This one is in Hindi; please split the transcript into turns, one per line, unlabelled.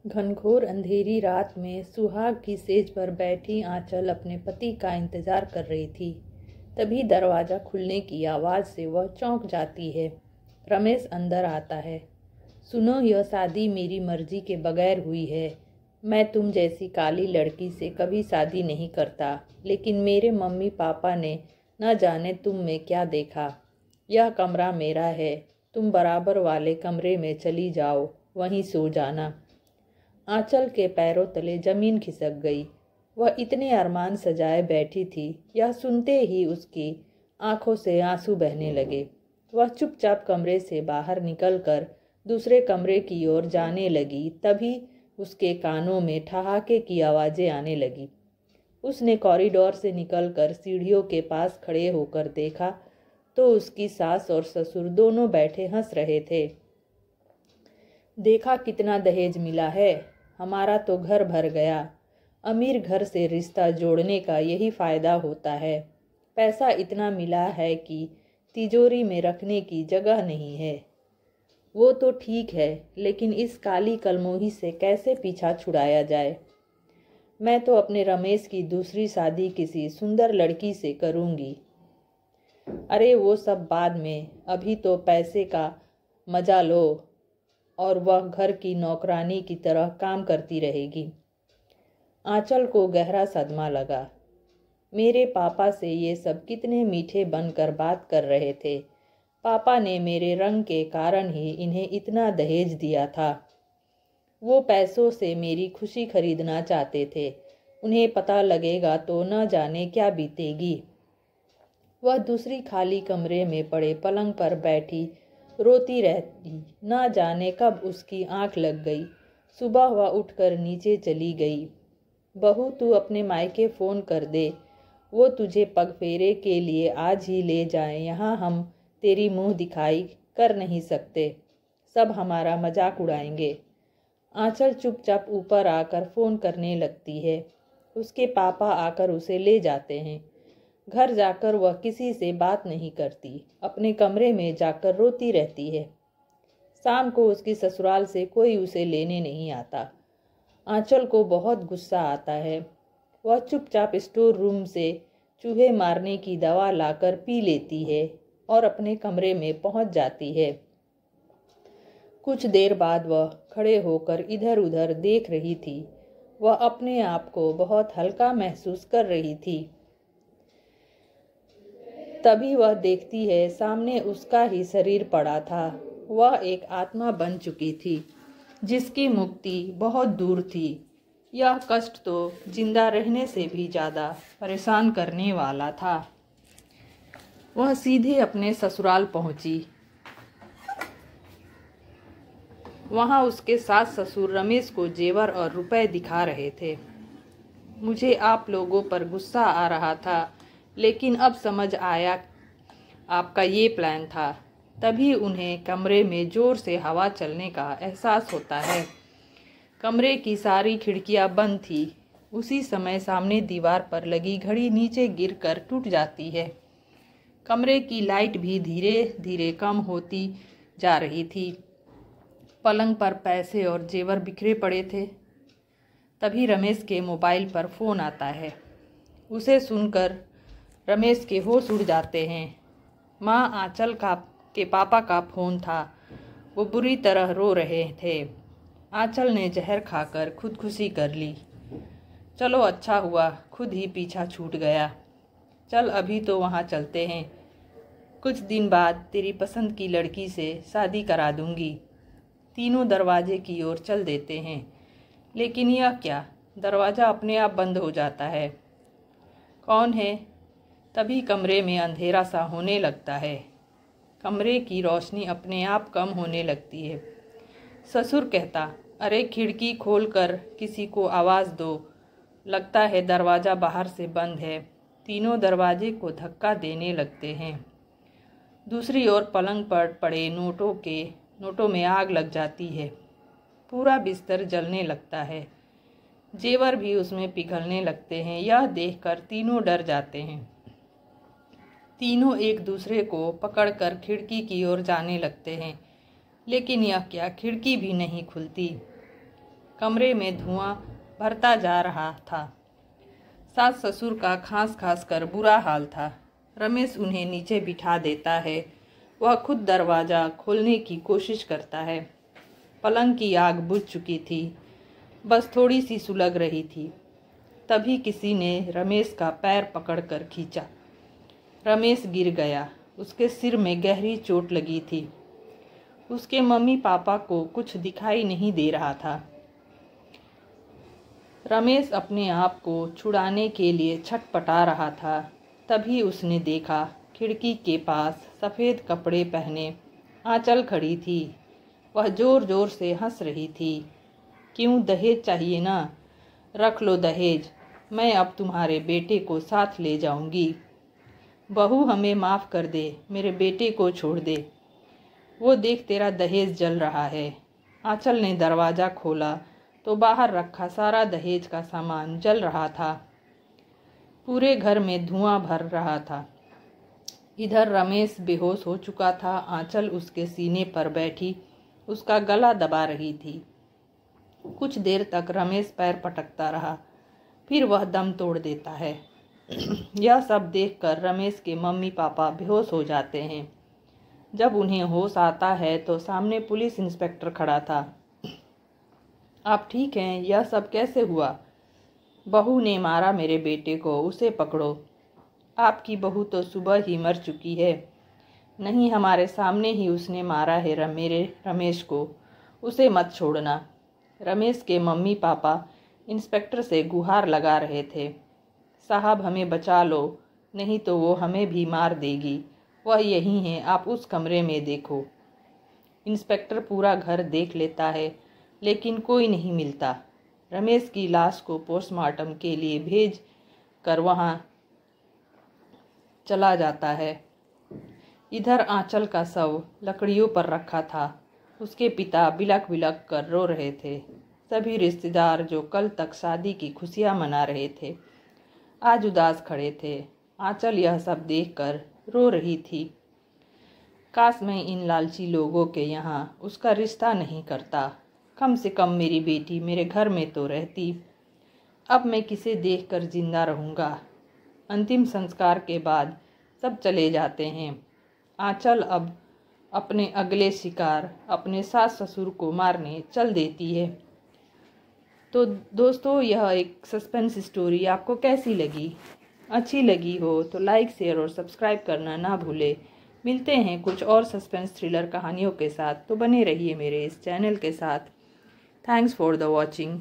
घनघोर अंधेरी रात में सुहाग की सेज पर बैठी आंचल अपने पति का इंतजार कर रही थी। तभी दरवाज़ा खुलने की आवाज़ से वह चौंक जाती है। रमेश अंदर आता है। सुनो, यह शादी मेरी मर्जी के बगैर हुई है। मैं तुम जैसी काली लड़की से कभी शादी नहीं करता, लेकिन मेरे मम्मी पापा ने न जाने तुम में क्या देखा। यह कमरा मेरा है, तुम बराबर वाले कमरे में चली जाओ, वहीं सो जाना। आंचल के पैरों तले जमीन खिसक गई। वह इतने अरमान सजाए बैठी थी, यह सुनते ही उसकी आंखों से आंसू बहने लगे। वह चुपचाप कमरे से बाहर निकलकर दूसरे कमरे की ओर जाने लगी। तभी उसके कानों में ठहाके की आवाज़ें आने लगी। उसने कॉरिडोर से निकलकर सीढ़ियों के पास खड़े होकर देखा तो उसकी सास और ससुर दोनों बैठे हंस रहे थे। देखा कितना दहेज मिला है, हमारा तो घर भर गया। अमीर घर से रिश्ता जोड़ने का यही फ़ायदा होता है। पैसा इतना मिला है कि तिजोरी में रखने की जगह नहीं है। वो तो ठीक है, लेकिन इस काली कलमोही से कैसे पीछा छुड़ाया जाए। मैं तो अपने रमेश की दूसरी शादी किसी सुंदर लड़की से करूँगी। अरे वो सब बाद में, अभी तो पैसे का मजा लो। और वह घर की नौकरानी की तरह काम करती रहेगी। आंचल को गहरा सदमा लगा। मेरे पापा से ये सब कितने मीठे बनकर बात कर रहे थे। पापा ने मेरे रंग के कारण ही इन्हें इतना दहेज दिया था। वो पैसों से मेरी खुशी खरीदना चाहते थे। उन्हें पता लगेगा तो न जाने क्या बीतेगी। वह दूसरी खाली कमरे में पड़े पलंग पर बैठी रोती रहती। न जाने कब उसकी आंख लग गई। सुबह वह उठकर नीचे चली गई। बहू, तू अपने मायके फ़ोन कर दे, वो तुझे पगफेरे के लिए आज ही ले जाएं। यहाँ हम तेरी मुंह दिखाई कर नहीं सकते, सब हमारा मजाक उड़ाएंगे। आंचल चुपचाप ऊपर आकर फ़ोन करने लगती है। उसके पापा आकर उसे ले जाते हैं। घर जाकर वह किसी से बात नहीं करती, अपने कमरे में जाकर रोती रहती है। शाम को उसकी ससुराल से कोई उसे लेने नहीं आता। आंचल को बहुत गुस्सा आता है। वह चुपचाप स्टोर रूम से चूहे मारने की दवा लाकर पी लेती है और अपने कमरे में पहुंच जाती है। कुछ देर बाद वह खड़े होकर इधर उधर देख रही थी। वह अपने आप को बहुत हल्का महसूस कर रही थी। तभी वह देखती है, सामने उसका ही शरीर पड़ा था। वह एक आत्मा बन चुकी थी, जिसकी मुक्ति बहुत दूर थी। यह कष्ट तो जिंदा रहने से भी ज़्यादा परेशान करने वाला था। वह सीधे अपने ससुराल पहुंची। वहां उसके सास ससुर रमेश को जेवर और रुपए दिखा रहे थे। मुझे आप लोगों पर गुस्सा आ रहा था, लेकिन अब समझ आया आपका ये प्लान था। तभी उन्हें कमरे में ज़ोर से हवा चलने का एहसास होता है। कमरे की सारी खिड़कियां बंद थी। उसी समय सामने दीवार पर लगी घड़ी नीचे गिरकर टूट जाती है। कमरे की लाइट भी धीरे धीरे कम होती जा रही थी। पलंग पर पैसे और जेवर बिखरे पड़े थे। तभी रमेश के मोबाइल पर फ़ोन आता है। उसे सुनकर रमेश के होश उड़ जाते हैं। माँ आंचल के पापा का फ़ोन था। वो बुरी तरह रो रहे थे। आंचल ने जहर खाकर खुदकुशी कर ली। चलो अच्छा हुआ, खुद ही पीछा छूट गया। चल अभी तो वहाँ चलते हैं। कुछ दिन बाद तेरी पसंद की लड़की से शादी करा दूँगी। तीनों दरवाजे की ओर चल देते हैं। लेकिन यह क्या, दरवाज़ा अपने आप बंद हो जाता है। कौन है? तभी कमरे में अंधेरा सा होने लगता है। कमरे की रोशनी अपने आप कम होने लगती है। ससुर कहता, अरे खिड़की खोलकर किसी को आवाज़ दो, लगता है दरवाज़ा बाहर से बंद है। तीनों दरवाजे को धक्का देने लगते हैं। दूसरी ओर पलंग पर पड़े नोटों में आग लग जाती है। पूरा बिस्तर जलने लगता है। जेवर भी उसमें पिघलने लगते हैं। यह देखकर तीनों डर जाते हैं। तीनों एक दूसरे को पकड़कर खिड़की की ओर जाने लगते हैं, लेकिन यह क्या, खिड़की भी नहीं खुलती। कमरे में धुआं भरता जा रहा था। सास ससुर का खांस खांस कर बुरा हाल था। रमेश उन्हें नीचे बिठा देता है। वह खुद दरवाज़ा खोलने की कोशिश करता है। पलंग की आग बुझ चुकी थी, बस थोड़ी सी सुलग रही थी। तभी किसी ने रमेश का पैर पकड़कर खींचा। रमेश गिर गया। उसके सिर में गहरी चोट लगी थी। उसके मम्मी पापा को कुछ दिखाई नहीं दे रहा था। रमेश अपने आप को छुड़ाने के लिए छटपटा रहा था। तभी उसने देखा खिड़की के पास सफ़ेद कपड़े पहने आंचल खड़ी थी। वह ज़ोर ज़ोर से हंस रही थी। क्यों, दहेज चाहिए ना? रख लो दहेज, मैं अब तुम्हारे बेटे को साथ ले जाऊंगी। बहू, हमें माफ़ कर दे, मेरे बेटे को छोड़ दे। वो देख, तेरा दहेज जल रहा है। आंचल ने दरवाज़ा खोला तो बाहर रखा सारा दहेज का सामान जल रहा था। पूरे घर में धुआं भर रहा था। इधर रमेश बेहोश हो चुका था। आंचल उसके सीने पर बैठी उसका गला दबा रही थी। कुछ देर तक रमेश पैर पटकता रहा, फिर वह दम तोड़ देता है। यह सब देखकर रमेश के मम्मी पापा बेहोश हो जाते हैं। जब उन्हें होश आता है तो सामने पुलिस इंस्पेक्टर खड़ा था। आप ठीक हैं? यह सब कैसे हुआ? बहू ने मारा मेरे बेटे को, उसे पकड़ो। आपकी बहू तो सुबह ही मर चुकी है। नहीं, हमारे सामने ही उसने मारा है मेरे रमेश को, उसे मत छोड़ना। रमेश के मम्मी पापा इंस्पेक्टर से गुहार लगा रहे थे। साहब, हमें बचा लो, नहीं तो वो हमें भी मार देगी। वह यही है, आप उस कमरे में देखो। इंस्पेक्टर पूरा घर देख लेता है, लेकिन कोई नहीं मिलता। रमेश की लाश को पोस्टमार्टम के लिए भेज कर वहाँ चला जाता है। इधर आंचल का शव लकड़ियों पर रखा था। उसके पिता बिलख बिलख कर रो रहे थे। सभी रिश्तेदार जो कल तक शादी की खुशियां मना रहे थे, आज उदास खड़े थे। आंचल यह सब देखकर रो रही थी। काश मैं इन लालची लोगों के यहाँ उसका रिश्ता नहीं करता। कम से कम मेरी बेटी मेरे घर में तो रहती। अब मैं किसे देखकर जिंदा रहूँगा। अंतिम संस्कार के बाद सब चले जाते हैं। आंचल अब अपने अगले शिकार अपने सास ससुर को मारने चल देती है। तो दोस्तों, यह एक सस्पेंस स्टोरी आपको कैसी लगी? अच्छी लगी हो तो लाइक, शेयर और सब्सक्राइब करना ना भूले। मिलते हैं कुछ और सस्पेंस थ्रिलर कहानियों के साथ, तो बने रहिए मेरे इस चैनल के साथ। Thanks for the watching.